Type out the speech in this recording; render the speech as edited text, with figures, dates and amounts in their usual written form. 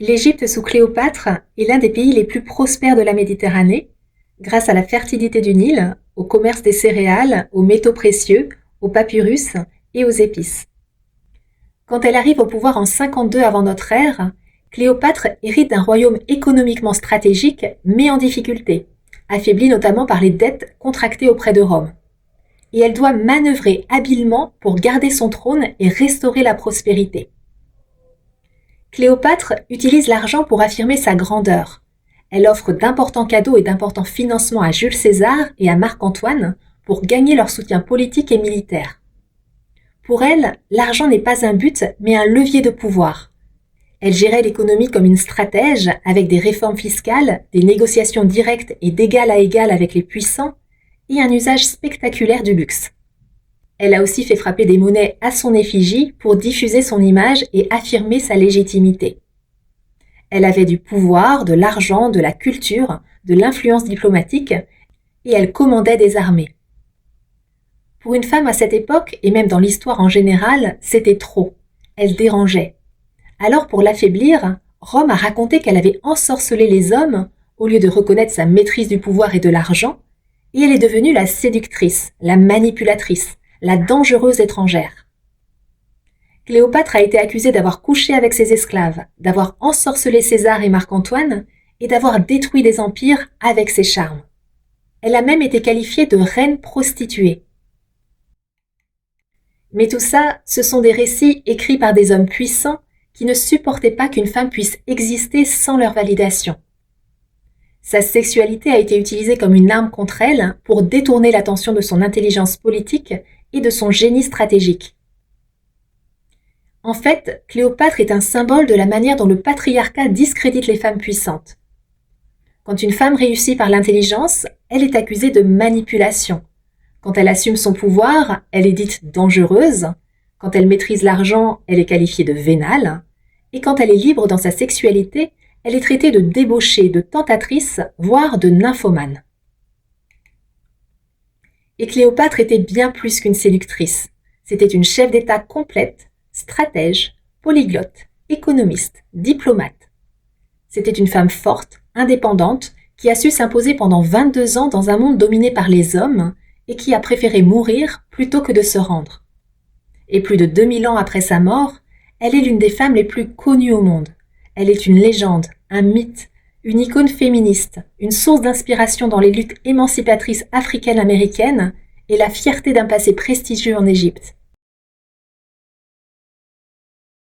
L'Égypte sous Cléopâtre est l'un des pays les plus prospères de la Méditerranée, grâce à la fertilité du Nil, au commerce des céréales, aux métaux précieux, aux papyrus et aux épices. Quand elle arrive au pouvoir en 52 avant notre ère, Cléopâtre hérite d'un royaume économiquement stratégique mais en difficulté, affaibli notamment par les dettes contractées auprès de Rome. Et elle doit manœuvrer habilement pour garder son trône et restaurer la prospérité. Cléopâtre utilise l'argent pour affirmer sa grandeur. Elle offre d'importants cadeaux et d'importants financements à Jules César et à Marc-Antoine pour gagner leur soutien politique et militaire. Pour elle, l'argent n'est pas un but, mais un levier de pouvoir. Elle gérait l'économie comme une stratège, avec des réformes fiscales, des négociations directes et d'égal à égal avec les puissants, et un usage spectaculaire du luxe. Elle a aussi fait frapper des monnaies à son effigie pour diffuser son image et affirmer sa légitimité. Elle avait du pouvoir, de l'argent, de la culture, de l'influence diplomatique, et elle commandait des armées. Pour une femme à cette époque, et même dans l'histoire en général, c'était trop. Elle dérangeait. Alors pour l'affaiblir, Rome a raconté qu'elle avait ensorcelé les hommes, au lieu de reconnaître sa maîtrise du pouvoir et de l'argent, et elle est devenue la séductrice, la manipulatrice, la dangereuse étrangère. Cléopâtre a été accusée d'avoir couché avec ses esclaves, d'avoir ensorcelé César et Marc-Antoine et d'avoir détruit des empires avec ses charmes. Elle a même été qualifiée de reine prostituée. Mais tout ça, ce sont des récits écrits par des hommes puissants qui ne supportaient pas qu'une femme puisse exister sans leur validation. Sa sexualité a été utilisée comme une arme contre elle pour détourner l'attention de son intelligence politique et de son génie stratégique. En fait, Cléopâtre est un symbole de la manière dont le patriarcat discrédite les femmes puissantes. Quand une femme réussit par l'intelligence, elle est accusée de manipulation. Quand elle assume son pouvoir, elle est dite dangereuse. Quand elle maîtrise l'argent, elle est qualifiée de vénale. Et quand elle est libre dans sa sexualité, elle est traitée de débauchée, de tentatrice, voire de nymphomane. Et Cléopâtre était bien plus qu'une séductrice. C'était une chef d'État complète, stratège, polyglotte, économiste, diplomate. C'était une femme forte, indépendante, qui a su s'imposer pendant 22 ans dans un monde dominé par les hommes et qui a préféré mourir plutôt que de se rendre. Et plus de 2000 ans après sa mort, elle est l'une des femmes les plus connues au monde. Elle est une légende, un mythe, une icône féministe, une source d'inspiration dans les luttes émancipatrices africaines-américaines et la fierté d'un passé prestigieux en Égypte.